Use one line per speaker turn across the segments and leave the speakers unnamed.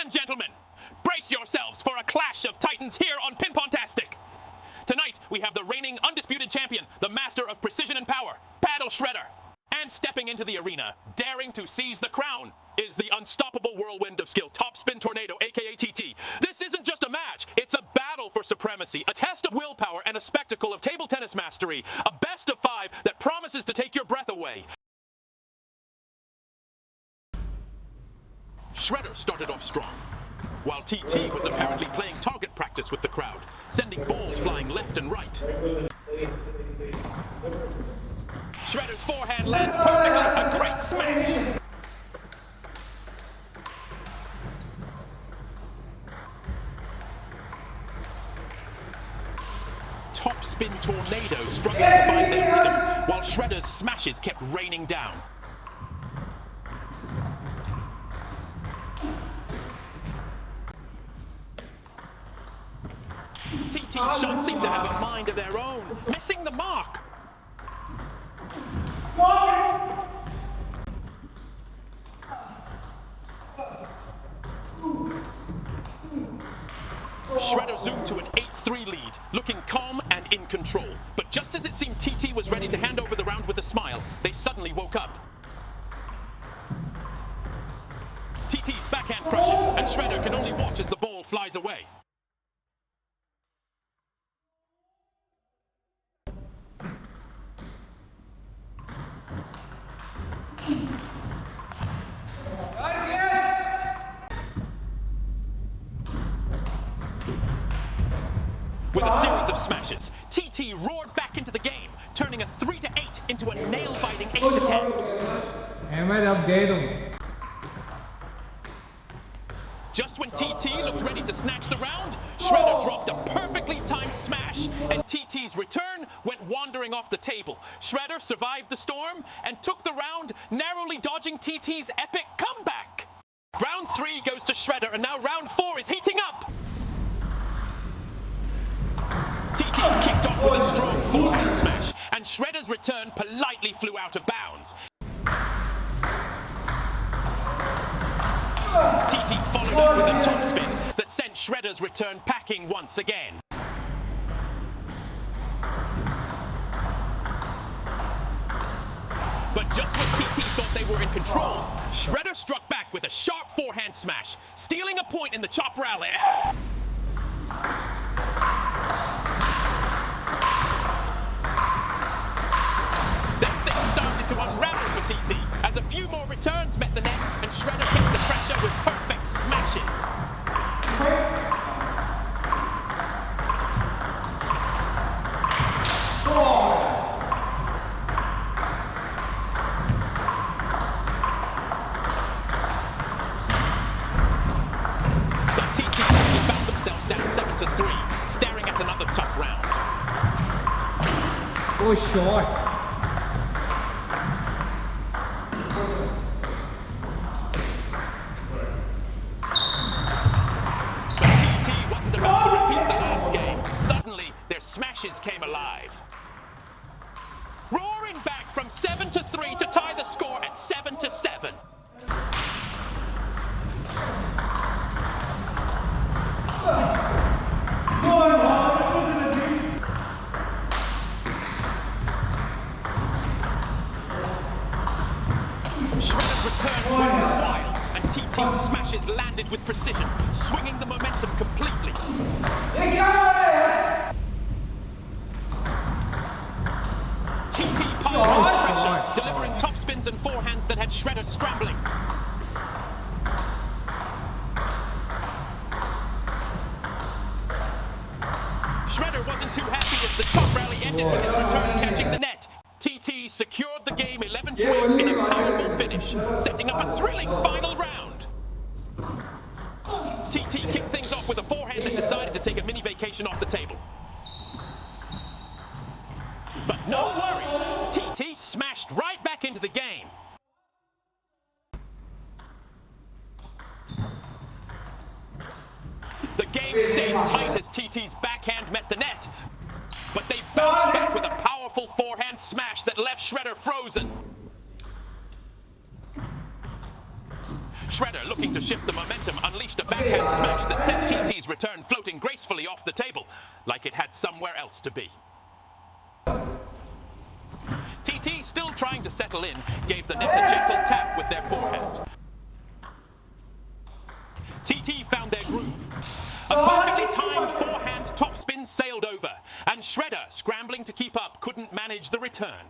and gentlemen, brace yourselves for a clash of titans here on Pingpong-tastic. Tonight, we have the reigning undisputed champion, the master of precision and power, Paddle Shredder. And stepping into the arena, daring to seize the crown, is the unstoppable whirlwind of skill, Topspin Tornado, aka TT. This isn't just a match, it's a battle for supremacy, a test of willpower and a spectacle of table tennis mastery, a best of 5 that promises to take your breath away. Shredder started off strong, while TT was apparently playing target practice with the crowd, sending balls flying left and right. Shredder's forehand lands perfectly, a great smash. Topspin Tornado struggled to find their rhythm, while Shredder's smashes kept raining down. TT's shots seem to have a mind of their own, missing the mark. Shredder zoomed to an 8-3 lead, looking calm and in control. But just as it seemed TT was ready to hand over the round with a smile, they suddenly woke up. TT's backhand crushes, and Shredder can only watch as the ball flies away. With a series of smashes, TT roared back into the game, turning a 3-8 into a nail-biting 8-10. Just when TT looked ready to snatch the round, Shredder dropped a perfectly timed smash, and TT's return went wandering off the table. Shredder survived the storm and took the round, narrowly dodging TT's epic comeback. Round 3 goes to Shredder, and now round 4 is heating up. TT kicked off with a strong forehand smash, and Shredder's return politely flew out of bounds. TT followed up with a topspin that sent Shredder's return packing once again. But just when TT thought they were in control, Shredder struck back with a sharp forehand smash, stealing a point in the chop rally. To unravel for TT, as a few more returns met the net, and Shredder kept the pressure with perfect smashes. But TT found themselves down 7-3, staring at another tough round.
Oh, short.
Smashes came alive, roaring back from 7-3 to tie the score at 7-7. Shredder's returns went wild, and TT's smashes landed with precision, swinging the momentum completely. TT piled on the pressure, delivering topspins and forehands that had Shredder scrambling. Shredder wasn't too happy as the top rally ended with his return catching the net. TT secured the game 11-8 in a powerful finish, setting up a thrilling final round. TT kicked things off with a forehand that decided to take a mini vacation off the table. But no worries, TT smashed right back into the game. The game stayed tight as TT's backhand met the net, but they bounced back with a powerful forehand smash that left Shredder frozen. Shredder, looking to shift the momentum, unleashed a backhand smash that sent TT's return floating gracefully off the table, like it had somewhere else to be. TT, still trying to settle in, gave the net a gentle tap with their forehand. TT found their groove. A perfectly timed forehand topspin sailed over, and Shredder, scrambling to keep up, couldn't manage the return.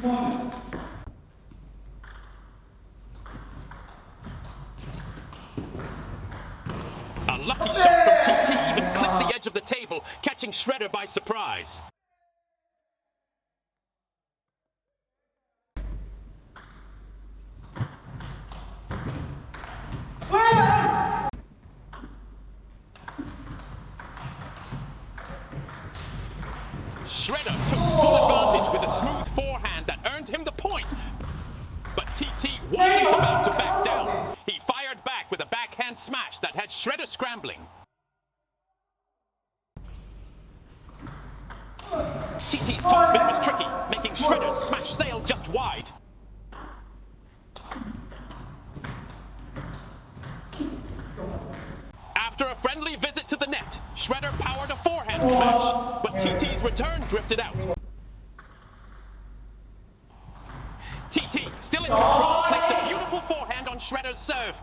A lucky shot from TT even clipped the edge of the table, catching Shredder by surprise. Shredder took full advantage with a smooth forehand that earned him the point. But TT wasn't about to back down. He fired back with a backhand smash that had Shredder scrambling. TT's topspin was tricky, making Shredder's smash sail just wide. After a friendly visit to the net, Shredder powered a forehand smash, but TT's return drifted out. TT, still in control, placed a beautiful forehand on Shredder's serve.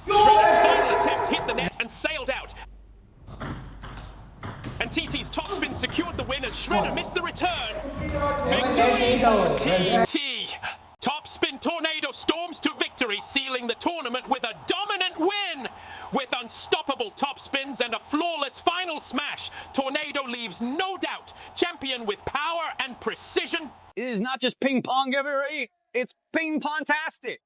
Shredder's final attempt hit the net and sailed out. And TT's topspin secured the win as Shredder missed the return. Victory for TT! Topspin Tornado storms to victory, sealing the tournament with a dominant win! With unstoppable topspins and a flawless final smash, Tornado leaves no doubt champion with power and precision.
It is not just ping pong, everybody. It's ping-pong-tastic.